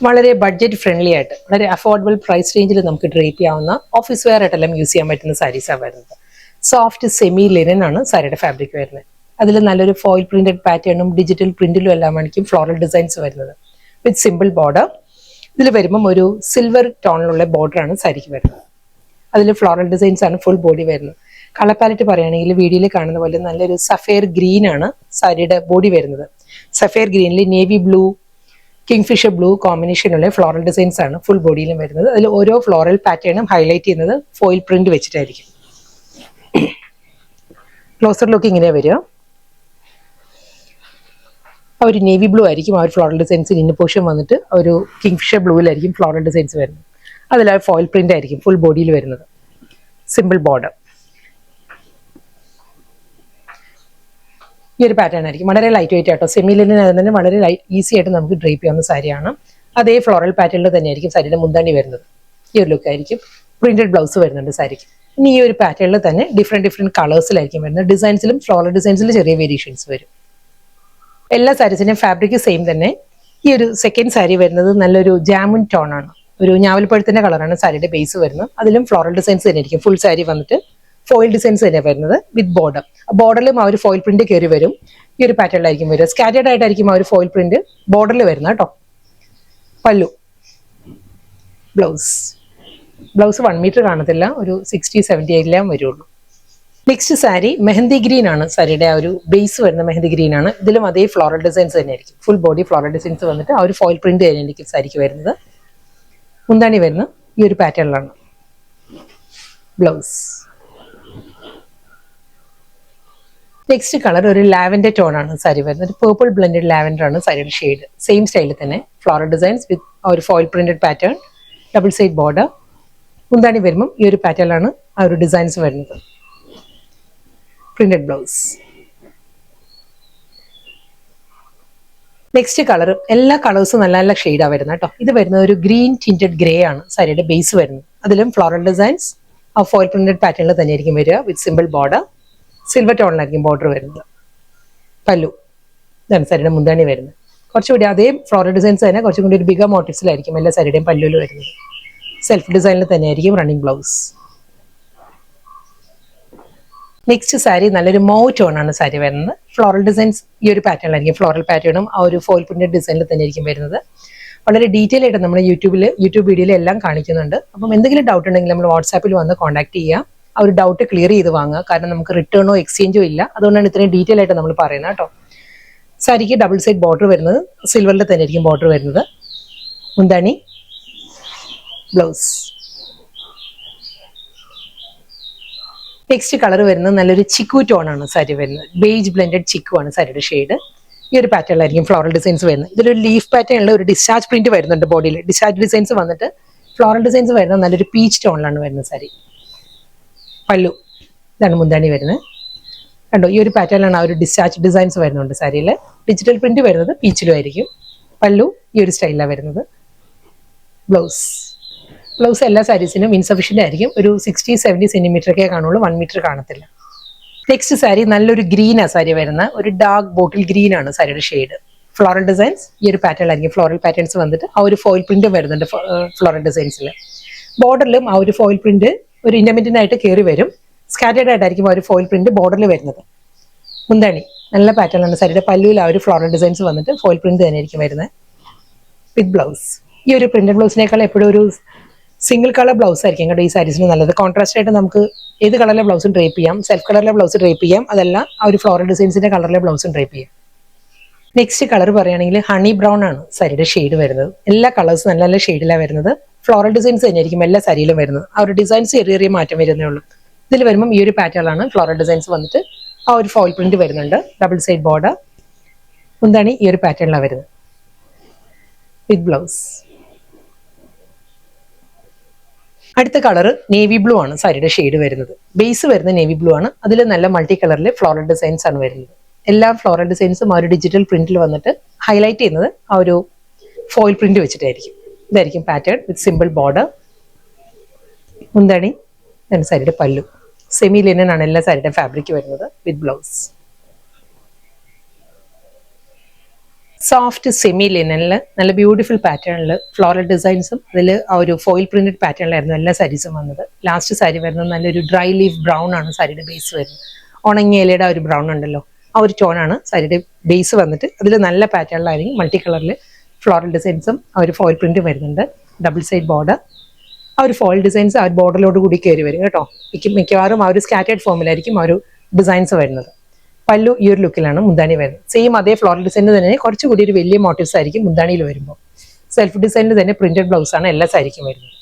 വളരെ budget friendly ആയിട്ട് വളരെ അഫോർഡബിൾ പ്രൈസ് റേഞ്ചിൽ നമുക്ക് ഡ്രേപ്പ് ചെയ്യാവുന്ന ഓഫീസ് വെയർ ആയിട്ടെല്ലാം യൂസ് ചെയ്യാൻ പറ്റുന്ന സാരീസാണ് വരുന്നത്. സോഫ്റ്റ് സെമി ലിനൻ ആണ് സാരിയുടെ ഫാബ്രിക് വരുന്നത്. അതിൽ നല്ലൊരു ഫോയിൽ പ്രിന്റഡ് പാറ്റേണും ഡിജിറ്റൽ പ്രിന്റിലും എല്ലാം ആയിരിക്കും ഫ്ലോറൽ ഡിസൈൻസ് വരുന്നത് വിത്ത് സിമ്പിൾ ബോർഡർ. ഇതിൽ വരുമ്പം ഒരു സിൽവർ ടോണിലുള്ള ബോർഡറാണ് സാരിക്ക് വരുന്നത്. അതിൽ ഫ്ലോറൽ ഡിസൈൻസ് ആണ് ഫുൾ ബോഡി വരുന്നത്. കളർ പാലറ്റ് പറയുകയാണെങ്കിൽ വീഡിയോയിൽ കാണുന്ന പോലെ നല്ലൊരു സഫയർ ഗ്രീൻ ആണ് സാരിയുടെ ബോഡി വരുന്നത്. സഫയർ ഗ്രീനിൽ നേവി ബ്ലൂ, കിങ്ഫിഷർ ബ്ലൂ കോമ്പിനേഷനുള്ള ഫ്ലോറൽ ഡിസൈൻസ് ആണ് ഫുൾ ബോഡിയിലും വരുന്നത്. അതിൽ ഓരോ ഫ്ലോറൽ പാറ്റേണും ഹൈലൈറ്റ് ചെയ്യുന്നത് ഫോയിൽ പ്രിന്റ് വെച്ചിട്ടായിരിക്കും. ക്ലോസർ ലുക്ക് ഇങ്ങനെ വരിക. ആ ഒരു നേവി ബ്ലൂ ആയിരിക്കും ആ ഒരു ഫ്ലോറൽ ഡിസൈൻസിന് ഇന്ന പോർഷൻ വന്നിട്ട് ഒരു കിങ്ഫിഷർ ബ്ലൂവിലായിരിക്കും ഫ്ലോറൽ ഡിസൈൻസ് വരുന്നത്. അതിൽ ആ ഫോയിൽ പ്രിന്റ് ആയിരിക്കും ഫുൾ ബോഡിയിൽ വരുന്നത്. Simple border. ഈ ഒരു പാറ്റേൺ ആയിരിക്കും. വളരെ ലൈറ്റ് വെയിറ്റ് ആയിട്ടോ. സെമി ലിനൻ തന്നെ വളരെ ഈസി ആയിട്ട് നമുക്ക് ഡ്രേപ്പ് ചെയ്യാവുന്ന സാരിയാണ്. അതേ ഫ്ലോറൽ പാറ്റേണിൽ തന്നെയായിരിക്കും സാരിയുടെ മുന്താണി വരുന്നത്. ഈ ഒരു ലുക്ക് ആയിരിക്കും. പ്രിന്റഡ് ബ്ലൗസ് വരുന്നുണ്ട് സാരിക്ക്. ഇനി ഈ ഒരു പാറ്റേണിൽ തന്നെ ഡിഫറെന്റ് കളേഴ്സിലായിരിക്കും വരുന്നത്. ഡിസൈൻസിലും ഫ്ലോറൽ ഡിസൈൻസിലും ചെറിയ വേരിയേഷൻസ് വരും. എല്ലാ സാരീസിന്റെയും ഫാബ്രിക് സെയിം തന്നെ. ഈ ഒരു സെക്കൻഡ് സാരി വരുന്നത് നല്ലൊരു ജാമുൻ ടോൺ ആണ്. ഒരു ഞാവൽപ്പഴത്തിന്റെ കളറാണ് സാരിയുടെ ബേസ് വരുന്നത്. അതിലും ഫ്ലോറൽ ഡിസൈൻസ് തന്നെ ആയിരിക്കും. ഫുൾ സാരി വന്നിട്ട് ഫോയിൽ ഡിസൈൻസ് തന്നെയാണ് വരുന്നത് വിത്ത് ബോർഡർ. ബോർഡറിലും ആ ഒരു ഫോയിൽ പ്രിന്റ് കയറി വരും. ഈ ഒരു പാറ്റേണിലായിരിക്കും വരിക. സ്കാറ്റേഡ് ആയിട്ടായിരിക്കും ആ ഒരു ഫോയിൽ പ്രിന്റ് ബോർഡറിൽ വരുന്നത് കേട്ടോ. പല്ലു, ബ്ലൗസ് 1 മീറ്റർ കാണത്തില്ല, ഒരു 60-70 വരുള്ളൂ. നെക്സ്റ്റ് സാരി മെഹന്തി ഗ്രീൻ ആണ്. സാരിയുടെ ആ ഒരു ബേസ് വരുന്ന മെഹന്തി ഗ്രീൻ ആണ്. ഇതിലും അതേ ഫ്ലോറൽ ഡിസൈൻസ് തന്നെയായിരിക്കും. ഫുൾ ബോഡി ഫ്ലോറൽ ഡിസൈൻസ് വന്നിട്ട് ആ ഒരു ഫോയിൽ പ്രിന്റ് തന്നെയായിരിക്കും സാരിക്ക് വരുന്നത്. മുന്താണി വരുന്ന ഈ ഒരു പാറ്റേണിലാണ്. ബ്ലൗസ്. നെക്സ്റ്റ് കളർ ഒരു ലാവൻഡർ ടോൺ ആണ് സാരി വരുന്നത്. ഒരു പേർപ്പിൾ ബ്ലെൻഡഡ് ലാവൻഡർ ആണ് സാരിയുടെ ഷെയ്ഡ്. സെയിം സ്റ്റൈലിൽ തന്നെ ഫ്ലോറൽ ഡിസൈൻസ് വിത്ത് ആ ഒരു foil printed pattern, double side border. മുന്താണി വരുമ്പം ഈ ഒരു പാറ്റേണിലാണ് ആ ഒരു ഡിസൈൻസ് വരുന്നത്. Printed blouse. നെക്സ്റ്റ് കളർ എല്ലാ കളേഴ്സും നല്ല നല്ല ഷെയ്ഡാണ് വരുന്നത് കേട്ടോ. ഇത് വരുന്നത് ഒരു ഗ്രീൻ ടിന്റഡ് ഗ്രേ ആണ് സാരിയുടെ ബേസ് വരുന്നത്. അതിലും ഫ്ലോറൽ ഡിസൈൻസ് ആ ഫോയിൽ പ്രിന്റഡ് പാറ്റേണിൽ തന്നെയായിരിക്കും വരിക വിത്ത് സിമ്പിൾ ബോർഡർ. സിൽവർ ടോണിലായിരിക്കും ബോർഡർ വരുന്നത്. പല്ലു. ഇതാണ് സാരിയുടെ മുന്താണി വരുന്നത്. കുറച്ചുകൂടി അതേ ഫ്ലോറൽ ഡിസൈൻസ് തന്നെ കുറച്ചും കൂടി ഒരു ബിഗർ മോട്ടീവ്സിലായിരിക്കും എല്ലാ സാരിയുടെയും പല്ലുവിൽ വരുന്നത്. സെൽഫ് ഡിസൈനിൽ തന്നെയായിരിക്കും റണ്ണിങ് ബ്ലൗസ്. നെക്സ്റ്റ് സാരി നല്ലൊരു മൗ ടോൺ ആണ് സാരി വരുന്നത്. ഫ്ലോറൽ ഡിസൈൻസ് ഈ ഒരു പാറ്റേണിലായിരിക്കും. ഫ്ലോറൽ പാറ്റേണും ആ ഒരു ഫോയിൽ പ്രിന്റഡ് ഡിസൈനിൽ തന്നെയായിരിക്കും വരുന്നത്. വളരെ ഡീറ്റെയിൽ ആയിട്ട് നമ്മൾ യൂട്യൂബ് വീഡിയോയിൽ എല്ലാം കാണിക്കുന്നുണ്ട്. അപ്പം എന്തെങ്കിലും ഡൗട്ട് ഉണ്ടെങ്കിൽ നമ്മൾ വാട്സാപ്പിൽ വന്ന് കോൺടാക്ട് ചെയ്യാം. ആ ഒരു ഡൗട്ട് ക്ലിയർ ചെയ്ത് വാങ്ങുക. കാരണം നമുക്ക് റിട്ടേണോ എക്സ്ചേഞ്ചോ ഇല്ല. അതുകൊണ്ടാണ് ഇത്രയും ഡീറ്റെയിൽ ആയിട്ട് നമ്മൾ പറയുന്നത് കേട്ടോ. സാരിക്ക് ഡബിൾ സൈഡ് ബോർഡർ വരുന്നത് സിൽവറിൽ തന്നെ ആയിരിക്കും ബോർഡർ വരുന്നത്. മുന്താണി, ബ്ലൗസ്. നെക്സ്റ്റ് കളർ വരുന്നത് നല്ലൊരു ചിക്കു ടോൺ ആണ് സാരി വരുന്നത്. ബേജ് ബ്ലെൻഡഡ് ചിക്കു ആണ് സാരിയുടെ ഷെയ്ഡ്. ഈ ഒരു പാറ്റേണിലായിരിക്കും ഫ്ലോറൽ ഡിസൈൻസ് വരുന്നത്. ഇതിലൊരു ലീഫ് പാറ്റേണിൽ ഒരു ഡിസ്ചാർജ് പ്രിന്റ് വരുന്നുണ്ട് ബോഡിയിൽ. ഡിസ്ചാർജ് ഡിസൈൻസ് വന്നിട്ട് ഫ്ലോറൽ ഡിസൈൻസ് വരുന്നത് നല്ലൊരു പീച്ച് ടോണിലാണ് വരുന്നത് സാരി. പല്ലു. ഇതാണ് മുന്താണി വരുന്നത്. കണ്ടോ, ഈ ഒരു പാറ്റേണിലാണ് ആ ഒരു ഡിസ്ചാർജ് ഡിസൈൻസ് വരുന്നുണ്ട് സാരിയിൽ. ഡിജിറ്റൽ പ്രിന്റ് വരുന്നത് പീച്ചിലും ആയിരിക്കും. പല്ലു ഈ ഒരു സ്റ്റൈലിലാണ് വരുന്നത്. ബ്ലൗസ് എല്ലാ സാരീസിനും ഇൻസഫിഷ്യന്റ് ആയിരിക്കും. ഒരു 60-70 സെന്റിമീറ്ററൊക്കെ കാണുള്ളൂ, 1 മീറ്റർ കാണത്തില്ല. നെക്സ്റ്റ് സാരി നല്ലൊരു ഗ്രീനാണ് സാരി വരുന്ന. ഒരു ഡാർക്ക് ബോട്ടിൽ ഗ്രീൻ ആണ് സാരിയുടെ ഷെയ്ഡ്. ഫ്ലോറൽ ഡിസൈൻസ് ഈ ഒരു പാറ്റേണിലായിരിക്കും. ഫ്ലോറൽ പാറ്റേൺസ് വന്നിട്ട് ആ ഒരു ഫോയിൽ പ്രിന്റ് വരുന്നുണ്ട് ഫ്ലോറൽ ഡിസൈൻസിൽ. ബോർഡറിലും ആ ഒരു ഫോയിൽ പ്രിന്റ് ഒരു ഇന്റർമീഡിയറ്റ് ആയിട്ട് കയറി വരും. സ്കാറ്റേഡ് ആയിട്ടായിരിക്കും ആ ഒരു ഫോയിൽ പ്രിന്റ് ബോർഡറിൽ വരുന്നത്. മുന്താണി നല്ല പാറ്റേണാണ് സാരിയുടെ. പല്ലുവിൽ ആ ഒരു ഫ്ലോറൽ ഡിസൈൻസ് വന്നിട്ട് ഫോയിൽ പ്രിന്റ് തന്നെയായിരിക്കും വരുന്നത് വിത്ത് ബ്ലൗസ്. ഈ ഒരു പ്രിന്റഡ് ബ്ലൗസിനേക്കാൾ എപ്പോഴും ഒരു സിംഗിൾ കളർ ബ്ലൗസ് ആയിരിക്കും കേട്ടോ ഈ സാരീസിന് നല്ലത്. കോൺട്രാസ്റ്റ് ആയിട്ട് നമുക്ക് ഏത് കളറിലെ ബ്ലൗസും ഡ്രേപ്പ് ചെയ്യാം. സെൽഫ് കളറിലെ ബ്ലൗസ് ഡ്രേപ്പ് ചെയ്യാം. അതല്ല ആ ഒരു ഫ്ലോറൽ ഡിസൈൻസിന്റെ കളറിലെ ബ്ലൗസും ഡ്രേപ്പ് ചെയ്യാം. നെക്സ്റ്റ് കളർ പറയുകയാണെങ്കിൽ ഹണി ബ്രൗൺ ആണ് സാരിയുടെ ഷെയ്ഡ് വരുന്നത്. എല്ലാ കളേഴ്സും നല്ല നല്ല ഷെയ്ഡിലാണ് വരുന്നത്. ഫ്ലോറൽ ഡിസൈൻസ് തന്നെയായിരിക്കും എല്ലാ സാരിയിലും വരുന്നത്. ആ ഒരു ഡിസൈൻസ് ചെറിയ മാറ്റം വരുന്നേ ഉള്ളൂ. ഇതിൽ വരുമ്പം ഈ ഒരു പാറ്റേണാണ് ഫ്ലോറൽ ഡിസൈൻസ് വന്നിട്ട് ആ ഒരു ഫോയിൽ പ്രിന്റ് വരുന്നുണ്ട്. Double side border. മുന്താണി ഈ ഒരു പാറ്റേണിലാണ് വരുന്നത് വിത്ത് ബ്ലൗസ്. അടുത്ത കളർ നേവി ബ്ലൂ ആണ് സാരിയുടെ ഷെയ്ഡ് വരുന്നത്. ബേസ് വരുന്ന നേവി ബ്ലൂ ആണ്. അതിൽ നല്ല മൾട്ടി കളറിൽ ഫ്ലോറൽ ഡിസൈൻസ് ആണ് വരുന്നത്. എല്ലാ ഫ്ലോറൽ ഡിസൈൻസും ആ ഒരു ഡിജിറ്റൽ പ്രിന്റിൽ വന്നിട്ട് ഹൈലൈറ്റ് ചെയ്യുന്നത് ആ ഒരു ഫോയിൽ പ്രിന്റ് വെച്ചിട്ടായിരിക്കും. ഇതായിരിക്കും പാറ്റേൺ വിത്ത് സിമ്പിൾ ബോർഡർ. മുന്താണി, സാരിയുടെ പല്ലു. സെമി ലിനൻ ആണ് എല്ലാ സാരിയുടെ ഫാബ്രിക് വരുന്നത് വിത്ത് ബ്ലൗസ്. സോഫ്റ്റ് സെമി ലിനനിൽ നല്ല ബ്യൂട്ടിഫുൾ പാറ്റേണിൽ ഫ്ലോറൽ ഡിസൈൻസും അതിൽ ആ ഒരു ഫോയിൽ പ്രിന്റഡ് പാറ്റേണിലായിരുന്നു എല്ലാ സാരീസും വന്നത്. ലാസ്റ്റ് സാരി വരുന്നത് നല്ലൊരു ഡ്രൈ ലീഫ് ബ്രൗൺ ആണ് സാരിയുടെ ബേസ് വരുന്നത്. ഉണങ്ങിയ ഇലയുടെ ആ ഒരു ബ്രൗൺ ഉണ്ടല്ലോ, ആ ഒരു ടോണാണ് സാരിയുടെ ബേസ് വന്നിട്ട്. അതിൽ നല്ല പാറ്റേണിലായിരിക്കും മൾട്ടി കളറിൽ ഫ്ലോറൽ ഡിസൈൻസും ആ ഒരു ഫോയിൽ പ്രിന്റ് വരുന്നുണ്ട്. ഡബിൾ സൈഡ് ബോർഡർ, ആ ഒരു ഫോയിൽ ഡിസൈൻസ് ആ ഒരു ബോർഡറിലോട് കൂടി കയറി വരും കേട്ടോ. മിക്കവാറും ആ ഒരു സ്കാറ്റേഡ് ഫോമിലായിരിക്കും ആ ഒരു ഡിസൈൻസ് വരുന്നത്. പല്ലു ഈ ഒരു ലുക്കിലാണ് മുന്താണി വരുന്നത്. സെയിം അതേ ഫ്ലോറൽ ഡിസൈനിൽ തന്നെ കുറച്ചുകൂടി ഒരു വലിയ മോട്ടീവ്സ് ആയിരിക്കും മുന്താണിയിൽ വരുമ്പോൾ. സെൽഫ് ഡിസൈനിൽ തന്നെ പ്രിന്റഡ് ബ്ലൗസ് ആണ് എല്ലാ സാരിക്കും വരുന്നത്.